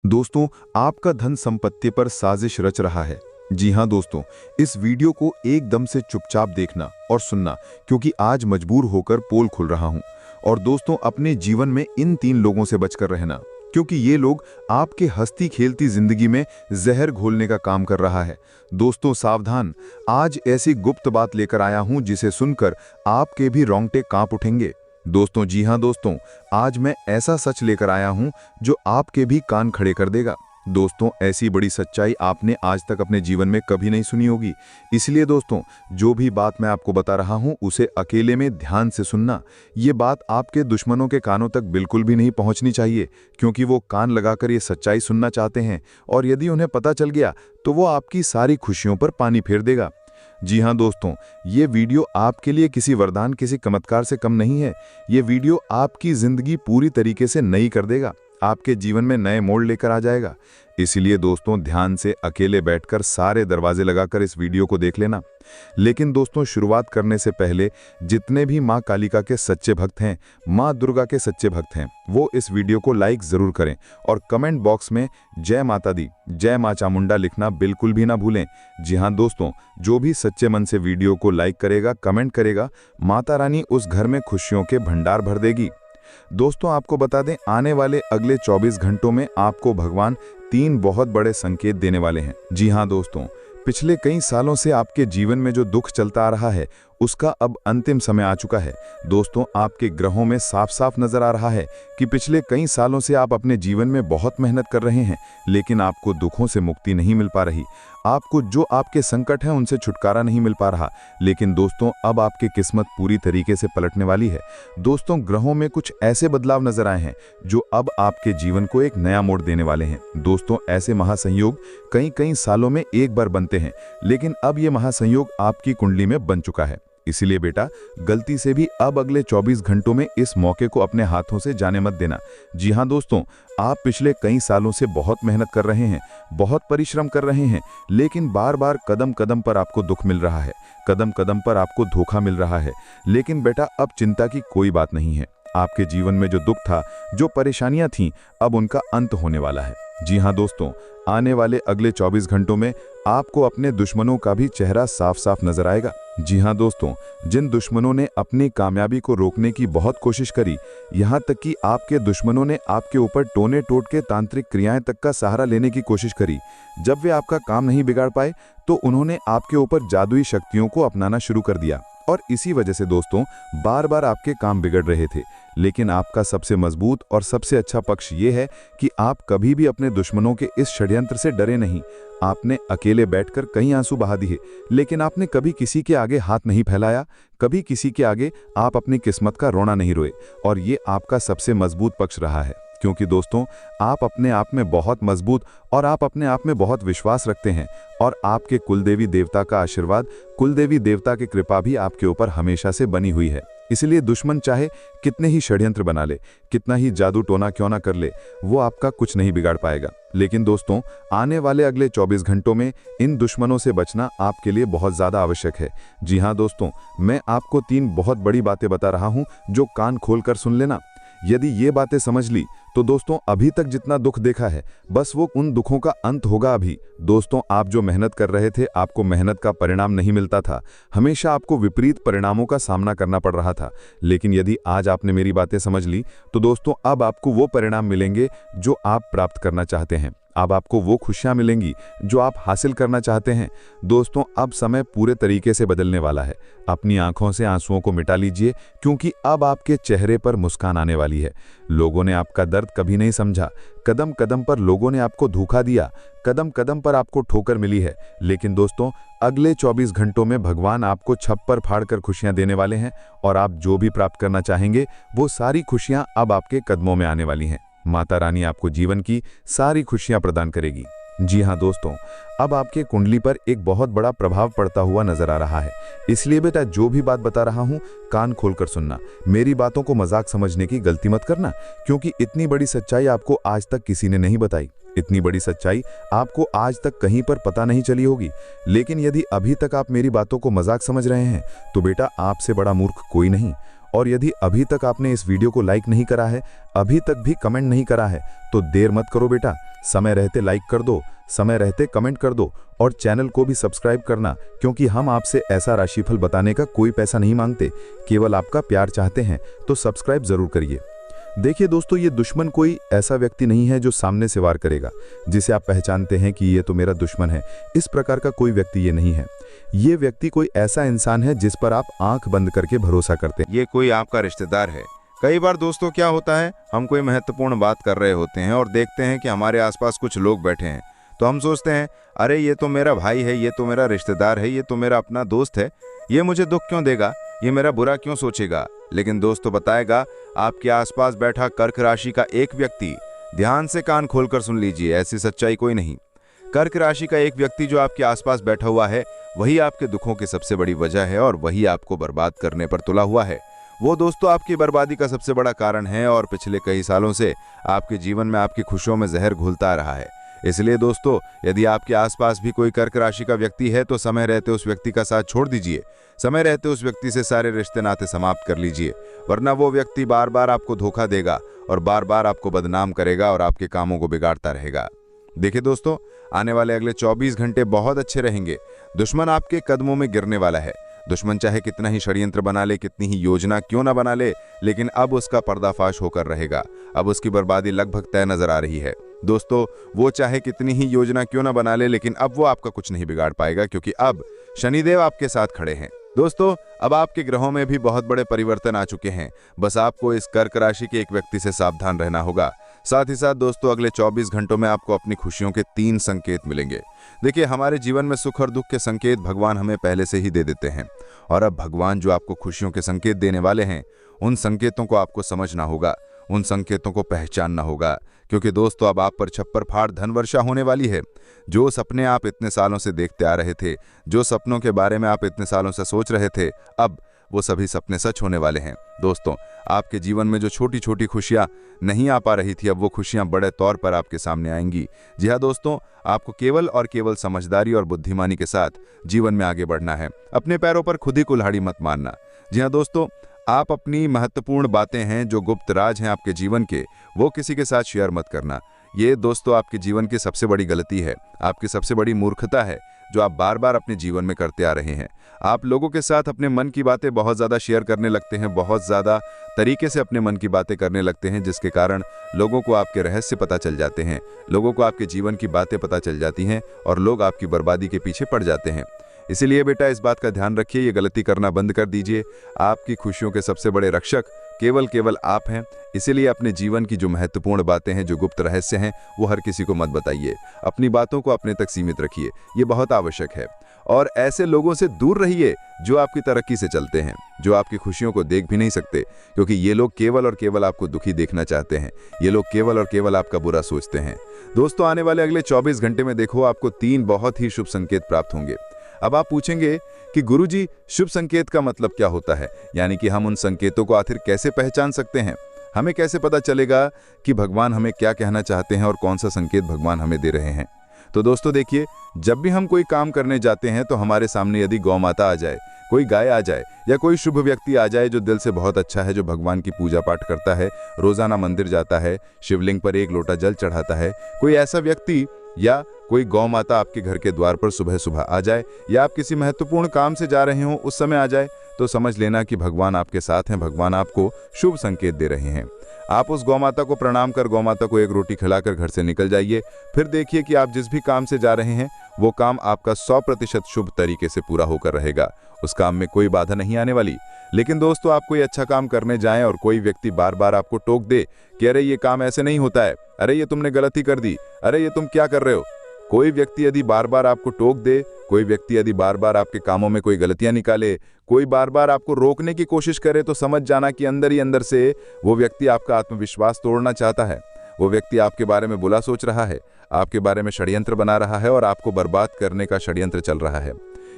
दोस्तों, आपका धन संपत्ति पर साजिश रच रहा है। जी हां दोस्तों, इस वीडियो को एकदम से चुपचाप देखना और सुनना, क्योंकि आज मजबूर होकर पोल खोल रहा हूं। और दोस्तों, अपने जीवन में इन 3 लोगों से बचकर रहना, क्योंकि ये लोग आपके हंसती खेलती जिंदगी में जहर घोलने का काम कर रहा है। दोस्तों सावधान, आज ऐसी गुप्त बात लेकर आया हूं जिसे सुनकर आपके भी रोंगटे कांप उठेंगे। दोस्तों, जी हां दोस्तों, आज मैं ऐसा सच लेकर आया हूं जो आपके भी कान खड़े कर देगा। दोस्तों, ऐसी बड़ी सच्चाई आपने आज तक अपने जीवन में कभी नहीं सुनी होगी। इसलिए दोस्तों, जो भी बात मैं आपको बता रहा हूं उसे अकेले में ध्यान से सुनना। ये बात आपके दुश्मनों के कानों तक बिल्कुल भी नहीं पहुंचनी चाहिए, क्योंकि वो कान लगाकर ये सच्चाई सुनना चाहते हैं, और यदि उन्हें पता चल गया तो वो आपकी सारी खुशियों पर पानी फेर देगा। जी हां दोस्तों, ये वीडियो आपके लिए किसी वरदान, किसी चमत्कार से कम नहीं है। ये वीडियो आपकी जिंदगी पूरी तरीके से नई कर देगा, आपके जीवन में नए मोड़ लेकर आ जाएगा। इसीलिए दोस्तों, ध्यान से अकेले बैठकर सारे दरवाजे लगाकर इस वीडियो को देख लेना। लेकिन दोस्तों, शुरुआत करने से पहले जितने भी मां कालिका के सच्चे भक्त हैं, मां दुर्गा के सच्चे भक्त हैं, वो इस वीडियो को लाइक जरूर करें और कमेंट बॉक्स में जय माता दी, जय मां चामुंडा लिखना बिल्कुल भी ना भूलें। जी हां दोस्तों, जो भी सच्चे मन से वीडियो को लाइक करेगा, कमेंट करेगा, माता रानी उस घर में खुशियों के भंडार भर देगी। दोस्तों, आपको बता दें, आने वाले अगले 24 घंटों में आपको भगवान 3 बहुत बड़े संकेत देने वाले हैं। जी हां दोस्तों, पिछले कई सालों से आपके जीवन में जो दुख चलता आ रहा है, उसका अब अंतिम समय आ चुका है। दोस्तों, आपके ग्रहों में साफ साफ नजर आ रहा है कि पिछले कई सालों से आप अपने जीवन में बहुत मेहनत कर रहे हैं, लेकिन आपको दुखों से मुक्ति नहीं मिल पा रही। आपको जो आपके संकट हैं उनसे छुटकारा नहीं मिल पा रहा। लेकिन दोस्तों, अब आपकी किस्मत पूरी तरीके से पलटने वाली है। दोस्तों, ग्रहों में कुछ ऐसे बदलाव नजर आए हैं जो अब आपके जीवन को एक नया मोड़ देने वाले हैं। दोस्तों, ऐसे महासंयोग कई कई सालों में एक बार बनते हैं, लेकिन अब ये महासंयोग आपकी कुंडली में बन चुका है। इसीलिए बेटा, गलती से भी अब अगले 24 घंटों में इस मौके को अपने हाथों से जाने मत देना। जी हां दोस्तों, आप पिछले कई सालों से बहुत मेहनत कर रहे हैं, बहुत परिश्रम कर रहे हैं, लेकिन बार बार कदम कदम पर आपको दुख मिल रहा है, कदम कदम पर आपको धोखा मिल रहा है। लेकिन बेटा, अब चिंता की कोई बात नहीं है। आपके जीवन में जो दुख था, जो परेशानियां थीं, अब उनका अंत होने वाला है। जी हां दोस्तों, आने वाले अगले 24 घंटों में आपको अपने दुश्मनों का भी चेहरा साफ साफ नजर आएगा। जी हां दोस्तों, जिन दुश्मनों ने अपनी कामयाबी को रोकने की बहुत कोशिश करी, यहां तक कि आपके दुश्मनों ने आपके ऊपर टोने टोट के तांत्रिक क्रियाएं तक का सहारा लेने की कोशिश करी, जब वे आपका काम नहीं बिगाड़ पाए तो उन्होंने आपके ऊपर जादुई शक्तियों को अपनाना शुरू कर दिया। और इसी वजह से दोस्तों, बार बार आपके काम बिगड़ रहे थे। लेकिन आपका सबसे मजबूत और सबसे अच्छा पक्ष ये है कि आप कभी भी अपने दुश्मनों के इस षड्यंत्र से डरे नहीं। आपने अकेले बैठकर कई आंसू बहा दिए, लेकिन आपने कभी किसी के आगे हाथ नहीं फैलाया, कभी किसी के आगे आप अपनी किस्मत का रोना नहीं रोए। और ये आपका सबसे मजबूत पक्ष रहा है, क्योंकि दोस्तों, आप अपने आप में बहुत मजबूत और आप अपने आप में बहुत विश्वास रखते हैं, और आपके कुलदेवी देवता का आशीर्वाद, कुलदेवी देवता की कृपा भी आपके ऊपर हमेशा से बनी हुई है। इसलिए दुश्मन चाहे कितने ही षड्यंत्र बना ले, कितना ही जादू टोना क्यों ना कर ले, वो आपका कुछ नहीं बिगाड़ पाएगा। लेकिन दोस्तों, आने वाले अगले 24 घंटों में इन दुश्मनों से बचना आपके लिए बहुत ज्यादा आवश्यक है। जी हां दोस्तों, मैं आपको 3 बहुत बड़ी बातें बता रहा हूं जो कान खोलकर सुन लेना। यदि ये बातें समझ ली तो दोस्तों, अभी तक जितना दुख देखा है, बस वो उन दुखों का अंत होगा अभी। दोस्तों, आप जो मेहनत कर रहे थे, आपको मेहनत का परिणाम नहीं मिलता था, हमेशा आपको विपरीत परिणामों का सामना करना पड़ रहा था। लेकिन यदि आज आपने मेरी बातें समझ ली तो दोस्तों, अब आपको वो परिणाम मिलेंगे जो आप प्राप्त करना चाहते हैं। अब आपको वो खुशियां मिलेंगी जो आप हासिल करना चाहते हैं। दोस्तों, अब समय पूरे तरीके से बदलने वाला है। अपनी आंखों से आंसुओं को मिटा लीजिए, क्योंकि अब आपके चेहरे पर मुस्कान आने वाली है। लोगों ने आपका दर्द कभी नहीं समझा, कदम कदम पर लोगों ने आपको धोखा दिया, कदम कदम पर आपको ठोकर मिली है। लेकिन दोस्तों, अगले 24 घंटों में भगवान आपको छप्पर फाड़कर खुशियां देने वाले हैं, और आप जो भी प्राप्त करना चाहेंगे, वो सारी खुशियां अब आपके कदमों में आने वाली हैं। माता रानी आपको जीवन की सारी खुशियां प्रदान करेगी। जी हां दोस्तों, अब आपके कुंडली पर एक बहुत बड़ा प्रभाव पड़ता हुआ नजर आ रहा है। इसलिए बेटा, जो भी बात बता रहा हूं, कान खोलकर सुनना। मेरी बातों को मजाक समझने की गलती मत करना, क्योंकि इतनी बड़ी सच्चाई आपको आज तक किसी ने नहीं बताई। इतनी बड़ी सच्चाई आपको आज तक कहीं पर पता नहीं चली होगी। लेकिन यदि अभी तक आप मेरी बातों को मजाक समझ रहे हैं तो बेटा, आपसे बड़ा मूर्ख कोई नहीं। और यदि अभी तक आपने इस वीडियो को लाइक नहीं करा है, अभी तक भी कमेंट नहीं करा है, तो देर मत करो बेटा, समय रहते लाइक कर दो, समय रहते कमेंट कर दो और चैनल को भी सब्सक्राइब करना, क्योंकि हम आपसे ऐसा राशिफल बताने का कोई पैसा नहीं मांगते, केवल आपका प्यार चाहते हैं। तो सब्सक्राइब जरूर करिए। देखिए दोस्तों, ये दुश्मन कोई ऐसा व्यक्ति नहीं है जो सामने से वार करेगा, जिसे आप पहचानते हैं कि ये तो मेरा दुश्मन है। इस प्रकार का कोई व्यक्ति ये नहीं है। ये व्यक्ति कोई ऐसा इंसान है जिस पर आप आंख बंद करके भरोसा करते हैं। ये कोई आपका रिश्तेदार है। कई बार दोस्तों क्या होता है, हम कोई महत्वपूर्ण बात कर रहे होते हैं और देखते हैं कि हमारे आसपास कुछ लोग बैठे हैं, तो हम सोचते हैं अरे ये तो मेरा भाई है, ये तो मेरा रिश्तेदार है, ये तो मेरा अपना दोस्त है, ये मुझे दुख क्यों देगा, ये मेरा बुरा क्यों सोचेगा। लेकिन दोस्तों बताएगा आपके आसपास बैठा कर्क राशि का एक व्यक्ति, ध्यान से कान खोलकर सुन लीजिए, ऐसी सच्चाई कोई नहीं। कर्क राशि का एक व्यक्ति जो आपके आसपास बैठा हुआ है, वही आपके दुखों की सबसे बड़ी वजह है और वही आपको बर्बाद करने पर तुला हुआ है। वो दोस्तों आपकी बर्बादी का सबसे बड़ा कारण है और पिछले कई सालों से आपके जीवन में आपकी खुशियों में जहर घुलता रहा है। इसलिए दोस्तों, यदि आपके आसपास भी कोई कर्क राशि का व्यक्ति है तो समय रहते उस व्यक्ति का साथ छोड़ दीजिए, समय रहते उस व्यक्ति से सारे रिश्ते नाते समाप्त कर लीजिए, वरना वो व्यक्ति बार बार आपको धोखा देगा और बार बार आपको बदनाम करेगा और आपके कामों को बिगाड़ता रहेगा। देखिए दोस्तों, आने वाले अगले 24 घंटे बहुत अच्छे रहेंगे। दुश्मन आपके कदमों में गिरने वाला है। दुश्मन चाहे कितना ही षड्यंत्र बना ले, कितनी ही योजना क्यों ना बना ले, लेकिन अब उसका पर्दाफाश होकर रहेगा। अब उसकी बर्बादी लगभग तय नजर आ रही है। दोस्तों, वो चाहे कितनी ही योजना क्यों ना बना ले, लेकिन अब वो आपका कुछ नहीं बिगाड़ पाएगा, क्योंकि अब शनिदेव आपके साथ खड़े हैं। दोस्तों, अब आपके ग्रहों में भी बहुत बड़े परिवर्तन आ चुके हैं। बस आपको इस कर्क राशि के एक व्यक्ति से सावधान रहना होगा। साथ ही साथ दोस्तों, अगले 24 घंटों में आपको अपनी खुशियों के 3 संकेत मिलेंगे। देखिए, हमारे जीवन में सुख और दुख के संकेत भगवान हमें पहले से ही दे देते हैं, और अब भगवान जो आपको खुशियों के संकेत देने वाले हैं, उन संकेतों को आपको समझना होगा, उन संकेतों को पहचानना होगा, क्योंकि दोस्तों अब आप पर छप्पर फाड़ धन वर्षा होने वाली है। जो सपने आप इतने सालों से देखते आ रहे थे, जो सपनों के बारे में आप इतने सालों से सोच रहे थे, अब वो सभी सपने सच होने वाले हैं। दोस्तों, आपके जीवन में जो छोटी छोटी खुशियां नहीं आ पा रही थी, अब वो खुशियां बड़े तौर पर आपके सामने आएंगी। जी हाँ दोस्तों, आपको केवल और केवल समझदारी और बुद्धिमानी के साथ जीवन में आगे बढ़ना है। अपने पैरों पर खुद ही कुल्हाड़ी मत मारना। जी हाँ दोस्तों, आप अपनी महत्वपूर्ण बातें हैं, जो गुप्त राज हैं आपके जीवन के, वो किसी के साथ शेयर मत करना। ये दोस्तों आपके जीवन की सबसे बड़ी गलती है, आपकी सबसे बड़ी मूर्खता है, जो आप बार बार अपने जीवन में करते आ रहे हैं। आप लोगों के साथ अपने मन की बातें बहुत ज़्यादा शेयर करने लगते हैं, बहुत ज़्यादा तरीके से अपने मन की बातें करने लगते हैं, जिसके कारण लोगों को आपके रहस्य पता चल जाते हैं, लोगों को आपके जीवन की बातें पता चल जाती हैं और लोग आपकी बर्बादी के पीछे पड़ जाते हैं। इसीलिए बेटा, इस बात का ध्यान रखिए, ये गलती करना बंद कर दीजिए। आपकी खुशियों के सबसे बड़े रक्षक केवल आप हैं। इसीलिए अपने जीवन की जो महत्वपूर्ण बातें हैं, जो गुप्त रहस्य हैं, वो हर किसी को मत बताइए। अपनी बातों को अपने तक सीमित रखिए, ये बहुत आवश्यक है। और ऐसे लोगों से दूर रहिए जो आपकी तरक्की से चलते हैं, जो आपकी खुशियों को देख भी नहीं सकते, क्योंकि ये लोग केवल और केवल आपको दुखी देखना चाहते हैं। ये लोग केवल और केवल आपका बुरा सोचते हैं। दोस्तों, आने वाले अगले 24 घंटे में देखो, आपको 3 बहुत ही शुभ संकेत प्राप्त होंगे। अब आप पूछेंगे कि गुरुजी, शुभ संकेत का मतलब क्या होता है, यानी कि हम उन संकेतों को आखिर कैसे पहचान सकते हैं, हमें कैसे पता चलेगा कि भगवान हमें क्या कहना चाहते हैं और कौन सा संकेत भगवान हमें दे रहे हैं। तो दोस्तों देखिए, जब भी हम कोई काम करने जाते हैं तो हमारे सामने यदि गौ माता आ जाए, कोई गाय आ जाए या कोई शुभ व्यक्ति आ जाए जो दिल से बहुत अच्छा है, जो भगवान की पूजा पाठ करता है, रोजाना मंदिर जाता है, शिवलिंग पर 1 लोटा जल चढ़ाता है, कोई ऐसा व्यक्ति या कोई गौ माता आपके घर के द्वार पर सुबह सुबह आ जाए, या आप किसी महत्वपूर्ण काम से जा रहे हो उस समय आ जाए, तो समझ लेना कि भगवान आपके साथ हैं, भगवान आपको शुभ संकेत दे रहे हैं। आप उस गौ माता को प्रणाम कर, गौ माता को 1 रोटी खिलाकर घर से निकल जाइए। फिर देखिए कि आप जिस भी काम से जा रहे हैं, वो काम आपका 100% शुभ तरीके से पूरा होकर रहेगा। उस काम में कोई बाधा नहीं आने वाली। लेकिन दोस्तों, आप कोई अच्छा काम करने जाएं और कोई व्यक्ति बार बार आपको टोक दे कि अरे ये काम ऐसे नहीं होता है, अरे ये तुमने गलती कर दी, अरे ये तुम क्या कर रहे हो। कोई व्यक्ति यदि बार बार आपको टोक दे, कोई व्यक्ति यदि बार बार आपके कामों में कोई गलतियां निकाले, कोई बार बार आपको रोकने की कोशिश करे, तो समझ जाना कि अंदर ही अंदर से वो व्यक्ति आपका आत्मविश्वास तोड़ना चाहता है। वो व्यक्ति आपके बारे में बुरा सोच रहा है, आपके बारे में षड्यंत्र बना रहा है और आपको बर्बाद करने का षड्यंत्र चल रहा है।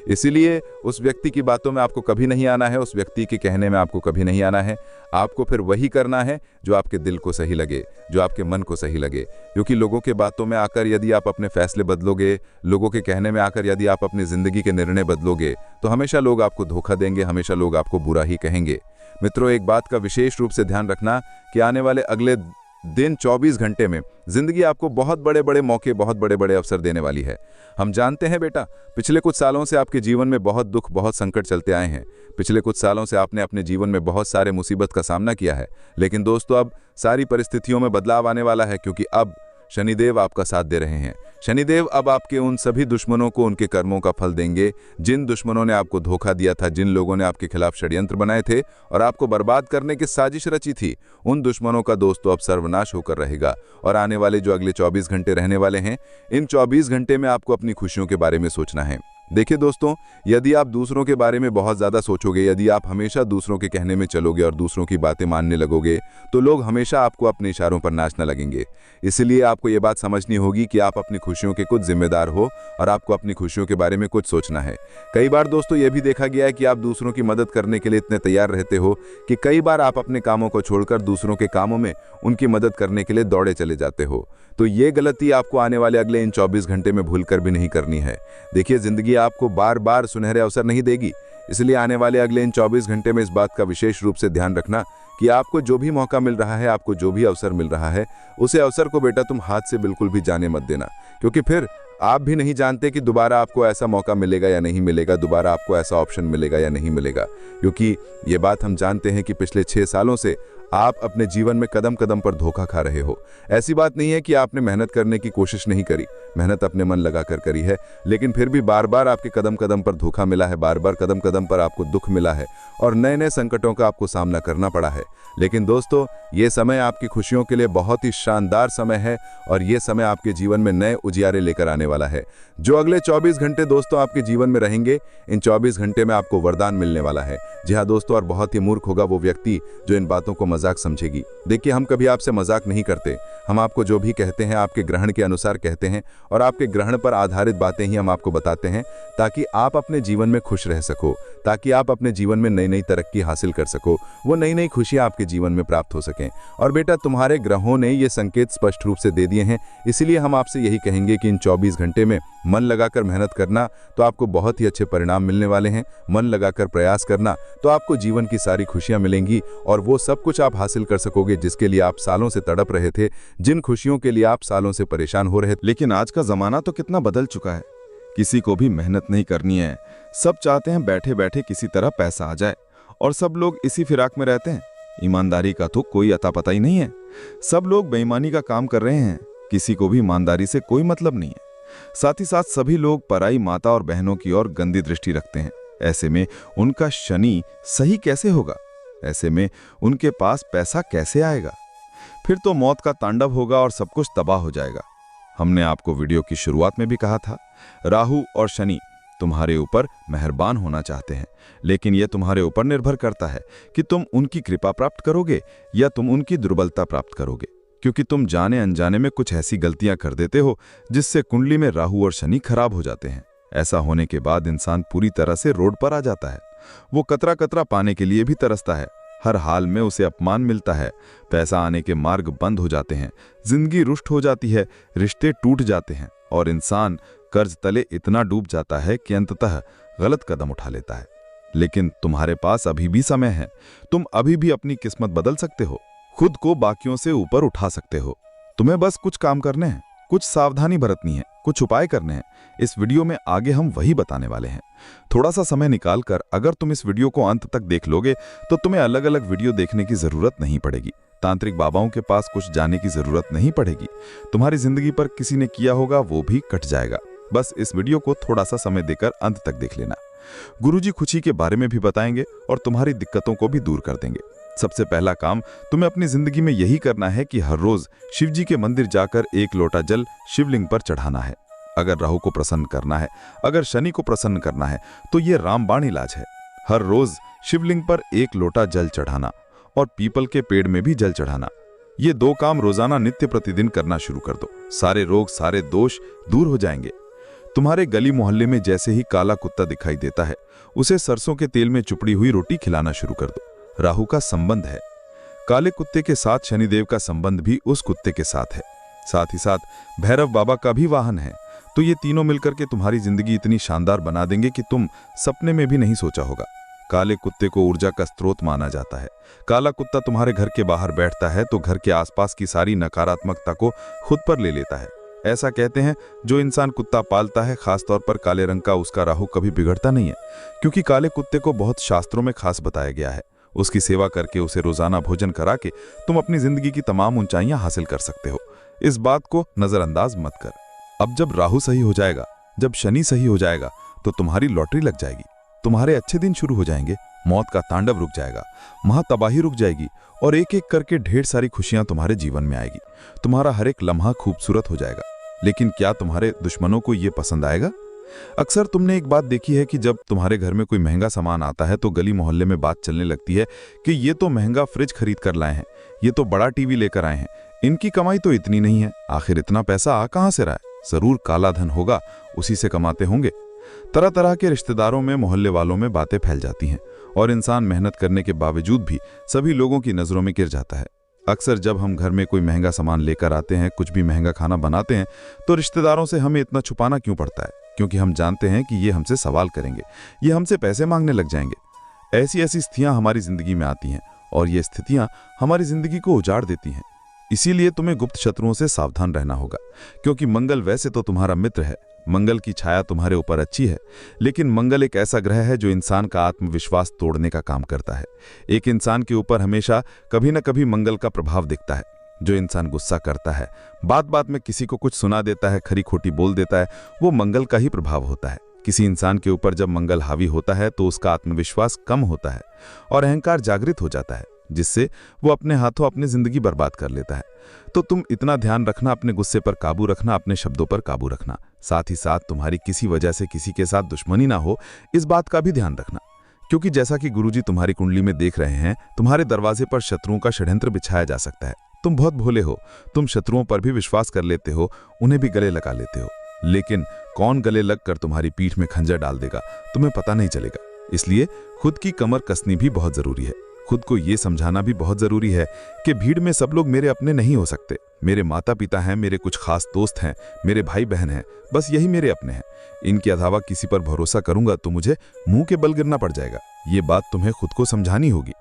इसीलिए उस व्यक्ति की बातों में आपको कभी नहीं आना है, उस व्यक्ति के कहने में आपको कभी नहीं आना है। आपको फिर वही करना है जो आपके दिल को सही लगे, जो आपके मन को सही लगे। क्योंकि लोगों के बातों में आकर यदि आप अपने फैसले बदलोगे, लोगों के कहने में आकर यदि आप अपनी जिंदगी के निर्णय बदलोगे, तो हमेशा लोग आपको धोखा देंगे, हमेशा लोग आपको बुरा ही कहेंगे। मित्रों, एक बात का विशेष रूप से ध्यान रखना कि आने वाले अगले दिन 24 घंटे में जिंदगी आपको बहुत बड़े बड़े मौके, बहुत बड़े बड़े अवसर देने वाली है। हम जानते हैं बेटा, पिछले कुछ सालों से आपके जीवन में बहुत दुख, बहुत संकट चलते आए हैं। पिछले कुछ सालों से आपने अपने जीवन में बहुत सारे मुसीबत का सामना किया है। लेकिन दोस्तों, अब सारी परिस्थितियों में बदलाव आने वाला है, क्योंकि अब शनिदेव आपका साथ दे रहे हैं। शनिदेव अब आपके उन सभी दुश्मनों को उनके कर्मों का फल देंगे। जिन दुश्मनों ने आपको धोखा दिया था, जिन लोगों ने आपके खिलाफ षड्यंत्र बनाए थे और आपको बर्बाद करने की साजिश रची थी, उन दुश्मनों का दोस्तों अब सर्वनाश होकर रहेगा। और आने वाले जो अगले 24 घंटे रहने वाले हैं, इन 24 घंटे में आपको अपनी खुशियों के बारे में सोचना है। देखिए दोस्तों, यदि आप दूसरों के बारे में बहुत ज़्यादा सोचोगे, यदि आप हमेशा दूसरों के कहने में चलोगे और दूसरों की बातें मानने लगोगे, तो लोग हमेशा आपको अपने इशारों पर नाचने लगेंगे। इसलिए आपको ये बात समझनी होगी कि आप अपनी खुशियों के कुछ जिम्मेदार हो और आपको अपनी खुशियों के बारे में कुछ सोचना है। कई बार दोस्तों ये भी देखा गया है कि आप दूसरों की मदद करने के लिए इतने तैयार रहते हो कि कई बार आप अपने कामों को छोड़कर दूसरों के कामों में उनकी मदद करने के लिए दौड़े चले जाते हो। तो ये गलती आपको आने वाले अगले इन 24 घंटे में भूलकर भी नहीं करनी है। देखिए, जिंदगी आपको बार बार सुनहरे अवसर नहीं देगी, इसलिए आने वाले अगले इन 24 घंटे में इस बात का विशेष रूप से ध्यान रखना कि आपको जो भी मौका मिल रहा है, आपको जो भी अवसर मिल रहा है, उसे अवसर को बेटा तुम हाथ से बिल्कुल भी जाने मत देना, क्योंकि फिर आप भी नहीं जानते कि दोबारा आपको ऐसा मौका मिलेगा या नहीं मिलेगा, दोबारा आपको ऐसा ऑप्शन मिलेगा या नहीं मिलेगा। क्योंकि ये बात हम जानते हैं कि पिछले 6 सालों से आप अपने जीवन में कदम कदम पर धोखा खा रहे हो। ऐसी बात नहीं है कि आपने मेहनत करने की कोशिश नहीं करी, मेहनत अपने मन लगाकर करी है, लेकिन फिर भी बार बार आपके कदम कदम पर धोखा मिला है, बार बार कदम कदम पर आपको दुख मिला है और नए नए संकटों का आपको सामना करना पड़ा है। लेकिन दोस्तों, ये समय आपकी खुशियों के लिए बहुत ही शानदार समय है और ये समय आपके जीवन में नए उजियारे लेकर आने वाला है। जो अगले 24 घंटे दोस्तों आपके जीवन में रहेंगे, इन 24 घंटे में आपको वरदान मिलने वाला है। जी हाँ दोस्तों, और बहुत ही मूर्ख होगा वो व्यक्ति जो इन बातों को मजाक समझेगी। देखिए, हम कभी आपसे मजाक नहीं करते। हम आपको जो भी कहते हैं आपके ग्रहण के अनुसार कहते हैं और आपके ग्रहण पर आधारित बातें ही हम आपको बताते हैं, ताकि आप अपने जीवन में खुश रह सको, ताकि आप अपने जीवन में नई नई तरक्की हासिल कर सको, वो नई नई खुशियां आपके जीवन में प्राप्त हो सकें। और बेटा, तुम्हारे ग्रहों ने ये संकेत स्पष्ट रूप से दे दिए हैं, इसीलिए हम आपसे यही कहेंगे कि इन 24 घंटे में मन लगाकर मेहनत करना तो आपको बहुत ही अच्छे परिणाम मिलने वाले हैं। मन लगाकर प्रयास करना तो आपको जीवन की सारी खुशियां मिलेंगी और वो सब कुछ आप हासिल कर सकोगे जिसके लिए आप सालों से तड़प रहे थे, जिन खुशियों के लिए आप सालों से परेशान हो रहे थे। लेकिन आज का जमाना तो कितना बदल चुका है। किसी को भी मेहनत नहीं करनी है, सब चाहते हैं बैठे बैठे किसी तरह पैसा आ जाए और सब लोग इसी फिराक में रहते हैं। ईमानदारी का तो कोई अता पता ही नहीं है। सब लोग बेईमानी का काम कर रहे हैं, किसी को भी ईमानदारी से कोई मतलब नहीं है। साथ ही साथ सभी लोग पराई माता और बहनों की ओर गंदी दृष्टि रखते हैं। ऐसे में उनका शनि सही कैसे होगा? ऐसे में उनके पास पैसा कैसे आएगा? फिर तो मौत का तांडव होगा और सब कुछ तबाह हो जाएगा। हमने आपको वीडियो की शुरुआत में भी कहा था, राहु और शनि तुम्हारे ऊपर मेहरबान होना चाहते हैं, लेकिन यह तुम्हारे ऊपर निर्भर करता है कि तुम उनकी कृपा प्राप्त करोगे या तुम उनकी दुर्बलता प्राप्त करोगे। क्योंकि तुम जाने अनजाने में कुछ ऐसी गलतियां कर देते हो जिससे कुंडली में राहु और शनि खराब हो जाते हैं। ऐसा होने के बाद इंसान पूरी तरह से रोड पर आ जाता है। वो कतरा कतरा पाने के लिए भी तरसता है। हर हाल में उसे अपमान मिलता है, पैसा आने के मार्ग बंद हो जाते हैं, जिंदगी रुष्ट हो जाती है, रिश्ते टूट जाते हैं और इंसान कर्ज तले इतना डूब जाता है कि अंततः गलत कदम उठा लेता है। लेकिन तुम्हारे पास अभी भी समय है। तुम अभी भी अपनी किस्मत बदल सकते हो, खुद को बाकियों से ऊपर उठा सकते हो। तुम्हें बस कुछ काम करने हैं, कुछ सावधानी बरतनी है, कुछ उपाय करने हैं। इस वीडियो में आगे हम वही बताने वाले हैं। थोड़ा सा समय निकालकर अगर तुम इस वीडियो को अंत तक देख लोगे तो तुम्हें अलग अलग वीडियो देखने की जरूरत नहीं पड़ेगी, तांत्रिक बाबाओं के पास कुछ जाने की जरूरत नहीं पड़ेगी। तुम्हारी जिंदगी पर किसी ने किया होगा वो भी कट जाएगा। बस इस वीडियो को थोड़ा सा समय देकर अंत तक देख लेना। गुरुजी खुशी के बारे में भी बताएंगे और तुम्हारी दिक्कतों को भी दूर कर देंगे। सबसे पहला काम तुम्हें अपनी जिंदगी में यही करना है कि हर रोज शिव जी के मंदिर जाकर 1 लोटा जल शिवलिंग पर चढ़ाना है। अगर राहु को प्रसन्न करना है, अगर शनि को प्रसन्न करना है तो ये रामबाण इलाज है। हर रोज शिवलिंग पर 1 लोटा जल चढ़ाना और पीपल के पेड़ में भी जल चढ़ाना। ये 2 काम रोजाना नित्य प्रतिदिन करना शुरू कर दो। सारे रोग, सारे दोष दूर हो जाएंगे। तुम्हारे गली मोहल्ले में जैसे ही काला कुत्ता दिखाई देता है, उसे सरसों के तेल में चुपड़ी हुई रोटी खिलाना शुरू कर दो। राहु का संबंध है, काले कुत्ते के साथ शनिदेव का संबंध भी उस कुत्ते के साथ है। साथ ही साथ भैरव बाबा का भी वाहन है। तो ये तीनों मिलकर के तुम्हारी जिंदगी इतनी शानदार बना देंगे कि तुम सपने में भी नहीं सोचा होगा। काले कुत्ते को ऊर्जा का स्रोत माना जाता है। काला कुत्ता तुम्हारे घर के बाहर बैठता है तो घर के आसपास की सारी नकारात्मकता को खुद पर ले लेता है। ऐसा कहते हैं जो इंसान कुत्ता पालता है, खासतौर पर काले रंग का, उसका राहु कभी बिगड़ता नहीं है, क्योंकि काले कुत्ते को बहुत शास्त्रों में खास बताया गया है। उसकी सेवा करके, उसे रोजाना भोजन करा के तुम अपनी जिंदगी की तमाम ऊंचाइयां हासिल कर सकते हो। इस बात को नजरअंदाज मत कर। अब जब राहु सही हो जाएगा, जब शनि सही हो जाएगा, तो तुम्हारी लॉटरी लग जाएगी। तुम्हारे अच्छे दिन शुरू हो जाएंगे, मौत का तांडव रुक जाएगा, महातबाही रुक जाएगी और एक एक करके ढेर सारी खुशियां तुम्हारे जीवन में आएगी। तुम्हारा हर एक लम्हा खूबसूरत हो जाएगा। लेकिन क्या तुम्हारे दुश्मनों को यह पसंद आएगा? अक्सर तुमने एक बात देखी है कि जब तुम्हारे घर में कोई महंगा सामान आता है तो गली मोहल्ले में बात चलने लगती है कि ये तो महंगा फ्रिज खरीद कर लाए हैं, ये तो बड़ा टीवी लेकर आए हैं, इनकी कमाई तो इतनी नहीं है, आखिर इतना पैसा आ कहां से रहा है? जरूर काला धन होगा, उसी से कमाते होंगे। तरह तरह के रिश्तेदारों में, मोहल्ले वालों में बातें फैल जाती हैं और इंसान मेहनत करने के बावजूद भी सभी लोगों की नजरों में गिर जाता है। अक्सर जब हम घर में कोई महंगा सामान लेकर आते हैं, कुछ भी महंगा खाना बनाते हैं, तो रिश्तेदारों से हमें इतना छुपाना क्यों पड़ता है? क्योंकि हम जानते हैं कि ये हमसे सवाल करेंगे, ये हमसे पैसे मांगने लग जाएंगे। ऐसी ऐसी स्थितियां हमारी जिंदगी में आती हैं और ये स्थितियां हमारी जिंदगी को उजाड़ देती हैं। इसीलिए तुम्हें गुप्त शत्रुओं से सावधान रहना होगा, क्योंकि मंगल वैसे तो तुम्हारा मित्र है, मंगल की छाया तुम्हारे ऊपर अच्छी है, लेकिन मंगल एक ऐसा ग्रह है जो इंसान का आत्मविश्वास तोड़ने का काम करता है। एक इंसान के ऊपर हमेशा कभी न कभी मंगल का प्रभाव दिखता है। जो इंसान गुस्सा करता है, बात बात में किसी को कुछ सुना देता है, खरी खोटी बोल देता है, वो मंगल का ही प्रभाव होता है। किसी इंसान के ऊपर जब मंगल हावी होता है तो उसका आत्मविश्वास कम होता है और अहंकार जागृत हो जाता है, जिससे वो अपने हाथों अपनी जिंदगी बर्बाद कर लेता है। तो तुम इतना ध्यान रखना, अपने गुस्से पर काबू रखना, अपने शब्दों पर काबू रखना। साथ ही साथ तुम्हारी किसी वजह से किसी के साथ दुश्मनी ना हो, इस बात का भी ध्यान रखना, क्योंकि जैसा कि गुरुजी तुम्हारी कुंडली में देख रहे हैं, तुम्हारे दरवाजे पर शत्रुओं का षड्यंत्र बिछाया जा सकता है। तुम बहुत भोले हो, तुम शत्रुओं पर भी विश्वास कर लेते हो, उन्हें भी गले लगा लेते हो, लेकिन कौन गले लगकर तुम्हारी पीठ में खंजर डाल देगा तुम्हें पता नहीं चलेगा। इसलिए खुद की कमर कसनी भी बहुत जरूरी है। खुद को ये समझाना भी बहुत जरूरी है कि भीड़ में सब लोग मेरे अपने नहीं हो सकते। मेरे माता पिता हैं, मेरे कुछ खास दोस्त हैं, मेरे भाई बहन हैं, बस यही मेरे अपने हैं। इनके अलावा किसी पर भरोसा करूंगा तो मुझे मुंह के बल गिरना पड़ जाएगा। ये बात तुम्हें खुद को समझानी होगी।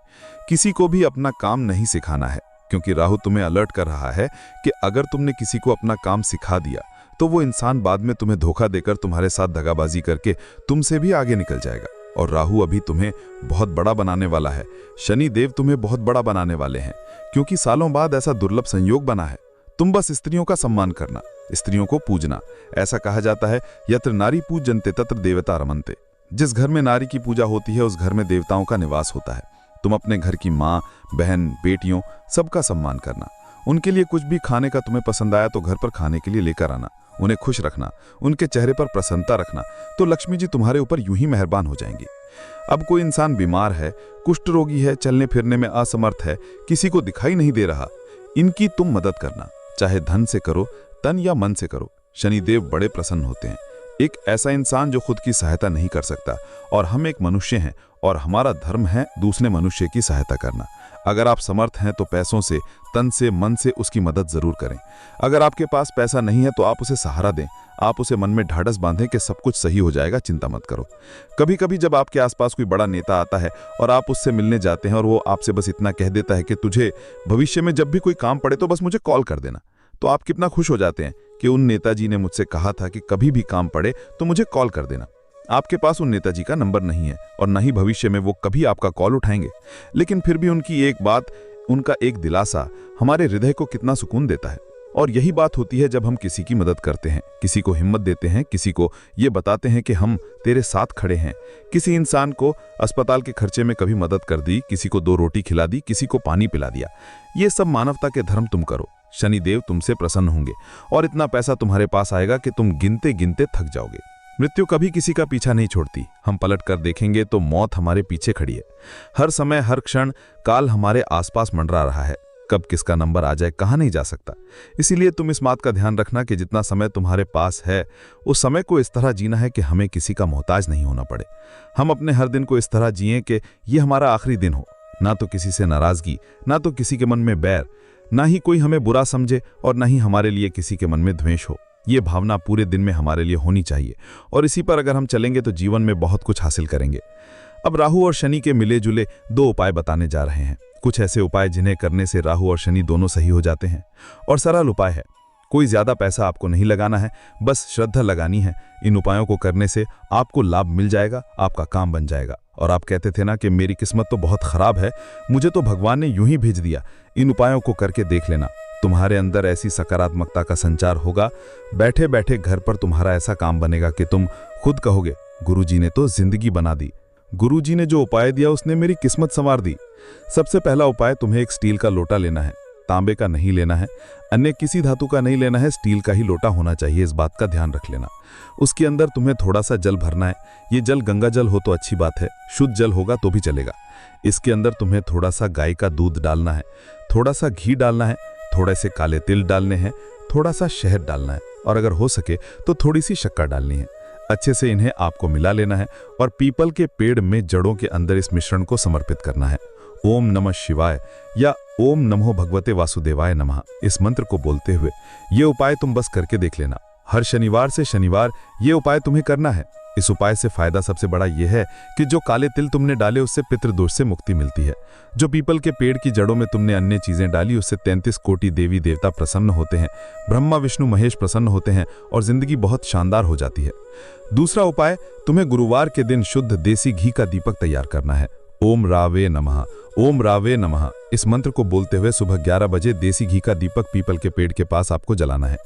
किसी को भी अपना काम नहीं सिखाना है, क्योंकि राहु तुम्हें अलर्ट कर रहा है कि अगर तुमने किसी को अपना काम सिखा दिया तो वो इंसान बाद में तुम्हें धोखा देकर, तुम्हारे साथ दगाबाजी करके तुमसे भी आगे निकल जाएगा। और राहु अभी तुम्हें बहुत बड़ा बनाने वाला है। शनि देव तुम्हें बहुत बड़ा बनाने वाले हैं, क्योंकि सालों बाद ऐसा दुर्लभ संयोग बना है। तुम बस स्त्रियों का सम्मान करना, स्त्रियों को पूजना। ऐसा कहा जाता है, यत्र नारी पूजन्ते तत्र देवता रमन्ते। जिस घर में नारी की पूजा होती है उस घर में देवताओं का निवास होता है। तुम अपने घर की माँ, बहन, बेटियों सबका सम्मान करना। उनके लिए कुछ भी खाने का तुम्हें पसंद आया तो घर पर खाने के लिए लेकर आना। उन्हें खुश रखना, उनके चेहरे पर प्रसन्नता रखना, तो लक्ष्मी जी तुम्हारे ऊपर यूं ही मेहरबान हो जाएंगी। अब कोई इंसान बीमार है, कुष्ठ रोगी है, चलने फिरने में असमर्थ है, किसी को दिखाई नहीं दे रहा, इनकी तुम मदद करना, चाहे धन से करो, तन या मन से करो। शनिदेव बड़े प्रसन्न होते हैं। एक ऐसा इंसान जो खुद की सहायता नहीं कर सकता, और हम एक मनुष्य हैं और हमारा धर्म है दूसरे मनुष्य की सहायता करना। अगर आप समर्थ हैं तो पैसों से, तन से, मन से उसकी मदद जरूर करें। अगर आपके पास पैसा नहीं है तो आप उसे सहारा दें। आप उसे मन में ढाढ़स बांधें कि सब कुछ सही हो जाएगा, चिंता मत करो। कभी कभी जब आपके आसपास कोई बड़ा नेता आता है और आप उससे मिलने जाते हैं और वो आपसे बस इतना कह देता है कि तुझे भविष्य में जब भी कोई काम पड़े तो बस मुझे कॉल कर देना, तो आप कितना खुश हो जाते हैं कि उन नेताजी ने मुझसे कहा था कि कभी भी काम पड़े तो मुझे कॉल कर देना। आपके पास उन नेताजी का नंबर नहीं है और न ही भविष्य में वो कभी आपका कॉल उठाएंगे, लेकिन फिर भी उनकी एक बात, उनका एक दिलासा हमारे हृदय को कितना सुकून देता है। और यही बात होती है जब हम किसी की मदद करते हैं, किसी को हिम्मत देते हैं, किसी को ये बताते हैं कि हम तेरे साथ खड़े हैं। किसी इंसान को अस्पताल के खर्चे में कभी मदद कर दी, किसी को 2 रोटी खिला दी, किसी को पानी पिला दिया। ये सब मानवता के धर्म तुम करो। शनिदेव तुमसे प्रसन्न होंगे और इतना पैसा तुम्हारे पास आएगा कि तुम गिनते गिनते थक जाओगे। मृत्यु कभी किसी का पीछा नहीं छोड़ती। हम पलट कर देखेंगे तो मौत हमारे पीछे खड़ी है। हर समय, हर क्षण काल हमारे आसपास मंडरा रहा है। कब किसका नंबर आ जाए कहा नहीं जा सकता। इसीलिए तुम इस बात का ध्यान रखना कि जितना समय तुम्हारे पास है उस समय को इस तरह जीना है कि हमें किसी का मोहताज नहीं होना पड़े। हम अपने हर दिन को इस तरह जिएं कि ये हमारा आखिरी दिन हो। ना तो किसी से नाराजगी, ना तो किसी के मन में बैर, ना ही कोई हमें बुरा समझे और ना ही हमारे लिए किसी के मन में द्वेष हो। ये भावना पूरे दिन में हमारे लिए होनी चाहिए और इसी पर अगर हम चलेंगे तो जीवन में बहुत कुछ हासिल करेंगे। अब राहु और शनि के मिले जुले 2 उपाय बताने जा रहे हैं। कुछ ऐसे उपाय जिन्हें करने से राहु और शनि दोनों सही हो जाते हैं और सरल उपाय है। कोई ज्यादा पैसा आपको नहीं लगाना है, बस श्रद्धा लगानी है। इन उपायों को करने से आपको लाभ मिल जाएगा, आपका काम बन जाएगा। और आप कहते थे ना कि मेरी किस्मत तो बहुत खराब है, मुझे तो भगवान ने यूं ही भेज दिया। इन उपायों को करके देख लेना, तुम्हारे अंदर ऐसी सकारात्मकता का संचार होगा। बैठे बैठे घर पर तुम्हारा ऐसा काम बनेगा कि तुम खुद कहोगे, गुरुजी ने तो जिंदगी बना दी। गुरुजी ने जो उपाय दिया उसने मेरी किस्मत संवार दी। सबसे पहला उपाय, तुम्हें एक स्टील का लोटा लेना है। तांबे का नहीं लेना है, अन्य किसी धातु का नहीं लेना है, स्टील का ही लोटा होना चाहिए, इस बात का ध्यान रख लेना। उसके अंदर तुम्हें थोड़ा सा जल भरना है। ये जल गंगा जल हो तो अच्छी बात है, शुद्ध जल होगा तो भी चलेगा। इसके अंदर तुम्हें थोड़ा सा गाय का दूध डालना है, थोड़ा सा घी डालना है, थोड़े से काले तिल डालने हैं, थोड़ा सा शहद डालना है और अगर हो सके तो थोड़ी सी शक्कर डालनी है। अच्छे से इन्हें आपको मिला लेना है और पीपल के पेड़ में जड़ों के अंदर इस मिश्रण को समर्पित करना है। ओम नमः शिवाय या ओम नमो भगवते वासुदेवाय नमः, इस मंत्र को बोलते हुए ये उपाय तुम बस करके देख लेना। हर शनिवार से शनिवार ये उपाय तुम्हें करना है। इस उपाय से फायदा सबसे बड़ा यह है कि जो काले तिल तुमने डाले उससे पितृदोष से मुक्ति मिलती है। जो पीपल के पेड़ की जड़ों में तुमने अन्य चीजें डाली उससे 33 कोटि देवी देवता प्रसन्न होते हैं, ब्रह्मा विष्णु महेश प्रसन्न होते हैं और जिंदगी बहुत शानदार हो जाती है। दूसरा उपाय, तुम्हें गुरुवार के दिन शुद्ध देसी घी का दीपक तैयार करना है। ओम रावे नमः, ओम रावे नमः, इस मंत्र को बोलते हुए सुबह 11 बजे देसी घी का दीपक पीपल के पेड़ के पास आपको जलाना है।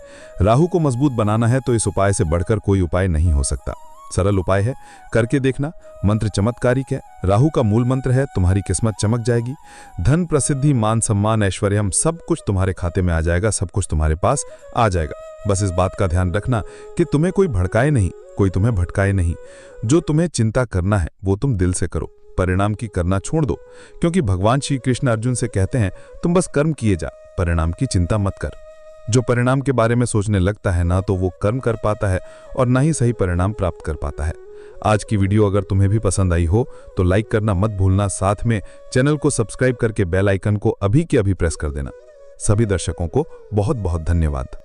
राहु को मजबूत बनाना है तो इस उपाय से बढ़कर कोई उपाय नहीं हो सकता। सरल उपाय है, करके देखना। मंत्र चमत्कारिक है, राहु का मूल मंत्र है, तुम्हारी किस्मत चमक जाएगी। धन, प्रसिद्धि, मान सम्मान, ऐश्वर्य, हम सब कुछ तुम्हारे खाते में आ जाएगा, सब कुछ तुम्हारे पास आ जाएगा। बस इस बात का ध्यान रखना कि तुम्हें कोई भड़काए नहीं, कोई तुम्हें भटकाए नहीं। जो तुम्हें चिंता करना है वो तुम दिल से करो, परिणाम की करना छोड़ दो। क्योंकि भगवान श्री कृष्ण अर्जुन से कहते हैं, तुम बस कर्म किए जा, परिणाम की चिंता मत कर। जो परिणाम के बारे में सोचने लगता है ना तो वो कर्म कर पाता है और ना ही सही परिणाम प्राप्त कर पाता है। आज की वीडियो अगर तुम्हें भी पसंद आई हो तो लाइक करना मत भूलना, साथ में चैनल को सब्सक्राइब करके बेल आइकन को अभी के अभी प्रेस कर देना। सभी दर्शकों को बहुत बहुत धन्यवाद।